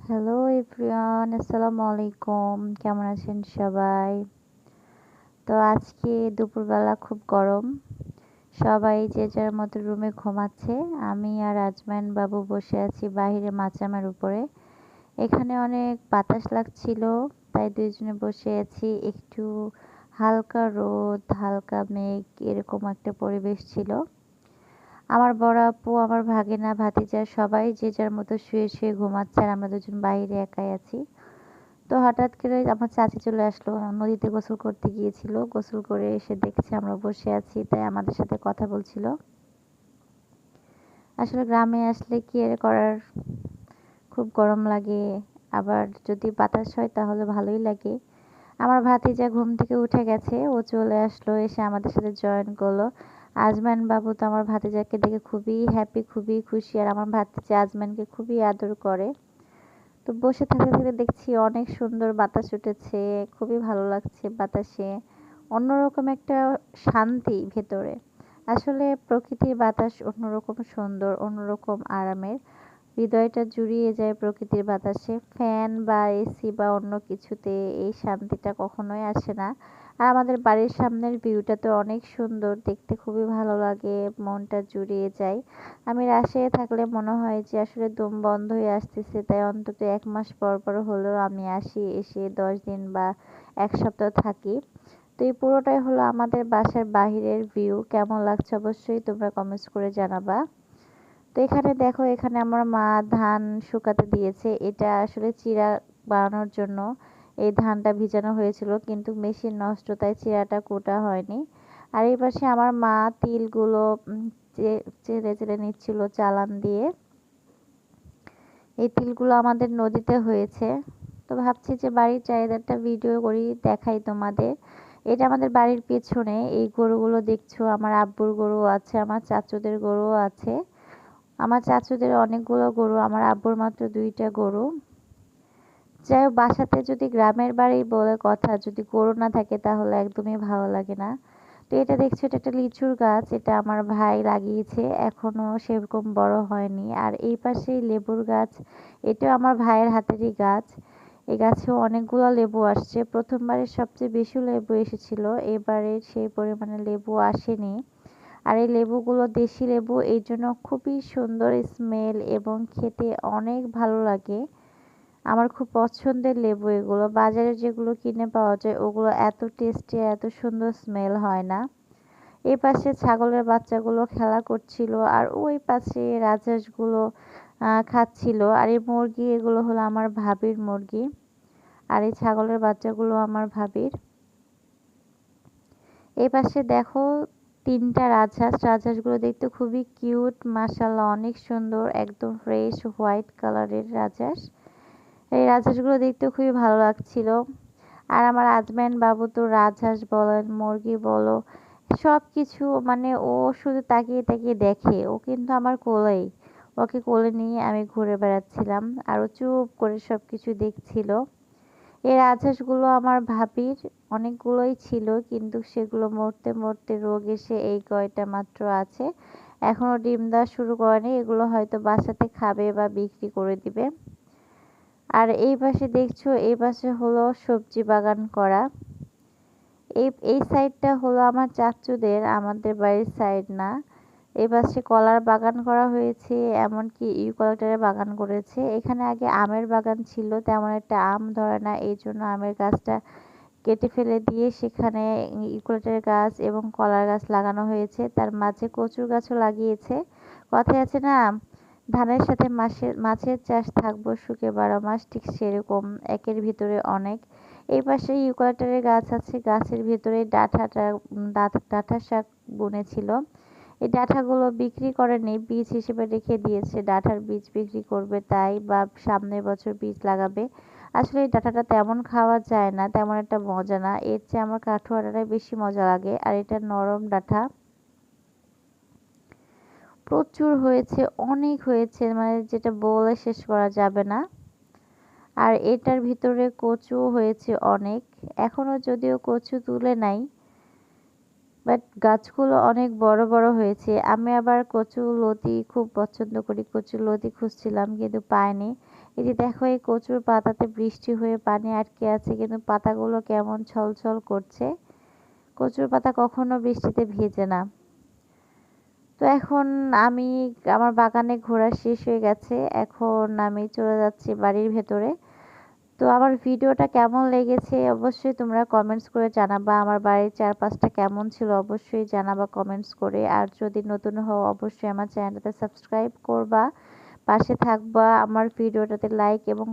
Hello everyone, আসসালামু আলাইকুম। কেমন আছেন সবাই? তো আজকে দুপুরবেলা খুব গরম। সবাই যে যার মতো রুমে ঘুমাচ্ছে। আমি আর আজমান বাবু বসে আছি বাহিরে মাচামার উপরে। এখানে অনেক বাতাস লাগছিল, তাই দুইজনে বসে আছি। একটু হালকা রোদ, হালকা মেঘ, এরকম একটা পরিবেশ ছিল। আমার বড় আপু, আমার ভাগিনা, ভাতিজা সবাই যে যার মতো শুয়ে শুয়ে ঘুমাচ্ছে আর আমরা দুজন বাইরে একাই আছি। তো হঠাৎ করে আমার চাচি চলে আসলো, নদীতে গোসল করতে গিয়েছিল। গোসল করে এসে দেখছে আমরা বসে আছি, তাই আমাদের সাথে কথা বলছিল। আসলে গ্রামে আসলে কি আর করার, খুব গরম লাগে। আবার যদি বাতাস হয় তাহলে ভালোই লাগে। আমার ভাতিজা ঘুম থেকে উঠে গেছে, ও চলে আসলো, এসে আমাদের সাথে জয়েন করলো। আজমান বাবু তো আমার ভাতিজাকে দেখে খুবই হ্যাপি, খুবই খুশি, আর আমার ভাতিজা আজমানকে খুবই আদর করে। তো বসে থাকতে থাকতে দেখছি অনেক সুন্দর বাতাস উঠেছে, খুবই ভালো লাগছে বাতাসে। অন্যরকম একটা শান্তি ভেতরে। আসলে প্রকৃতির বাতাস অন্যরকম সুন্দর, অন্যরকম আরামের। হৃদয়টা জুড়িয়ে যায় প্রকৃতির বাতাসে। ফ্যান বা এসি বা অন্য কিছুতে এই শান্তিটা কখনোই আসে না। আর আমাদের বাড়ির সামনের ভিউটা তো অনেক সুন্দর, দেখতে খুবই ভালো লাগে, মনটা জুড়িয়ে যায়। আমি রাজশাহী থাকলে মনে হয় যে আসলে দম বন্ধ হয়ে আসতেছে, তাই অন্তত 1 মাস পর পর হলেও আমি আসি, এসে 10 দিন বা 1 সপ্তাহ থাকি। তো এই পুরোটাই হলো আমাদের বাসার বাহিরের ভিউ। কেমন লাগছে অবশ্যই তোমরা কমেন্টস করে জানাবা। তো এখানে দেখো, এখানে আমার মা ধান শুকাতে দিয়েছে। এটা আসলে চিড়া বানানোর জন্য এই ধানটা ভিজানো হয়েছিল, কিন্তু মেশিন নষ্ট, তাই চিড়াটা কোটা হয়নি। আর এই পাশে আমার মা তিলগুলো চেলে চেলে নিচ্ছিল চালান দিয়ে। এই তিলগুলো আমাদের নদীতে হয়েছে। তো ভাবছি যে বাড়ির চাহিদাটা ভিডিও করি, দেখাই তোমাদের। এটা আমাদের বাড়ির পেছনে। এই গরুগুলো দেখছো, আমার আব্বুর গরু আছে, আমার চাচুদের গরুও আছে। আমার চাচুদের অনেকগুলো গরু, আমার আব্বুর মাত্র 2টা গরু। যাই হোক, বাসাতে যদি গ্রামের বাড়ি বলে কথা, যদি গরু না থাকে তাহলে একদমই ভালো লাগে না। তো এটা দেখছো, এটা একটা লিচুর গাছ, এটা আমার ভাই লাগিয়েছে, এখনো সেরকম বড় হয়নি। আর এই পাশেই লেবুর গাছ, এটাও আমার ভাইয়ের হাতেরই গাছ। এই গাছেও অনেকগুলো লেবু আসছে। প্রথমবারে সবচেয়ে বেশি লেবু এসেছিল, এবারে সেই পরিমাণে লেবু আসেনি। আর এই লেবুগুলো দেশি লেবু, এই জন্য খুবই সুন্দর স্মেল এবং খেতে অনেক ভালো লাগে। আমার খুব পছন্দের লেবু এগুলো। বাজারে যেগুলো কিনে পাওয়া যায় ওগুলো এত টেস্টি, এত সুন্দর স্মেল হয় না। এই পাশে ছাগলের বাচ্চাগুলো খেলা করছিল, আর ওই পাশে রাজহাঁসগুলো খাচ্ছিল। আর এই মুরগি, এগুলো হলো আমার ভাবির মুরগি। আর এই ছাগলের বাচ্চাগুলো আমার ভাবির। এই পাশে দেখো, 3টা রাজহাঁস। রাজহাঁসগুলো দেখতে খুবই কিউট, মাশাআল্লাহ অনেক সুন্দর, একদম ফ্রেশ হোয়াইট কালারের রাজহাঁস। এই রাজহাঁসগুলো দেখতে খুবই ভালো লাগছিল। আর আমার আজমাইন বাবু তো রাজহাঁস বলেন, মুরগি বলো, সবকিছু মানে ও শুধু তাকিয়ে তাকিয়ে দেখে। ও কিন্তু আমার কোলেই, ওকে কোলে নিয়ে আমি ঘুরে বেড়াচ্ছিলাম, আর ও চুপ করে সবকিছু দেখছিল। এই রাজহাঁসগুলো আমার ভাবির, অনেকগুলোই ছিল, কিন্তু সেগুলো মরতে মরতে রোগ এসে এই কয়টা মাত্র আছে। এখনো ডিম দেওয়া শুরু করেনি, এগুলো হয়তো বাসাতে খাবে বা বিক্রি করে দিবে। আর এই পাশে দেখছো, এই পাশে হলো সবজি বাগান করা। এই এই সাইডটা হলো আমার চাচ্চুদের, আমাদের বাড়ির সাইড না। এই পাশে কলার বাগান করা হয়েছে, এমনকি ইউক্যালিপটাসের বাগান করেছে। এখানে আগে আমের বাগান ছিল, তেমন একটা আম ধরে না, এই জন্য আমের গাছটা কেটে ফেলে দিয়ে সেখানে ইউক্যালিপটাস গাছ এবং কলার গাছ লাগানো হয়েছে। তার মাঝে কচুর গাছও লাগিয়েছে। কথায় আছে না, ধানের সাথে মাছের চাষ থাকবো সুখে 12 মাস, ঠিক সেরকম একের ভিতরে অনেক। এই পাশে ইউক্যালিপটাসের গাছ আছে, গাছের ভিতরে ডাঁটা শাক বুনেছিল। এই ডাঁটাগুলো বিক্রি করেনি, বীজ হিসেবে রেখে দিয়েছে, ডাঁটার বীজ বিক্রি করবে তাই, বা সামনের বছর বীজ লাগাবে। আসলে এই ডাঁটাটা তেমন খাওয়া যায় না, তেমন একটা মজা না, এর চেয়ে আমার কাঠুয়া ডাঁটাই বেশি মজা লাগে। আর এটা নরম ডাঁটা, প্রচুর হয়েছে, অনেক হয়েছে, মানে যেটা বলে শেষ করা যাবে না। আর এটার ভিতরে কচু হয়েছে অনেক, এখনো যদিও কচু তুলে নাই, বাট গাছগুলো অনেক বড় বড় হয়েছে। আমি আবার কচু লতি খুব পছন্দ করি, কচু লতি খুঁজছিলাম কিন্তু পাইনি। এই যে দেখো এই কচুর পাতাতে বৃষ্টি হয়ে পানি আটকে আছে কিন্তু পাতাগুলো কেমন ছলছল করছে। কচুর পাতা কখনো বৃষ্টিতে ভেজে না। তো এখন আমি আমার বাগানে ঘোরা শেষ হয়ে গেছে। এখন আমি চলে যাচ্ছি বাড়ির ভেতরে। তো আমার ভিডিওটা কেমন লেগেছে অবশ্যই তোমরা কমেন্টস করে জানাবা। আমার বাড়ির চারপাশটা কেমন ছিল অবশ্যই জানাবা কমেন্টস করে। আর যদি নতুন হও অবশ্যই আমার চ্যানেলটাতে সাবস্ক্রাইব করবা, পাশে থাকবা, আমার ভিডিওটাতে লাইক এবং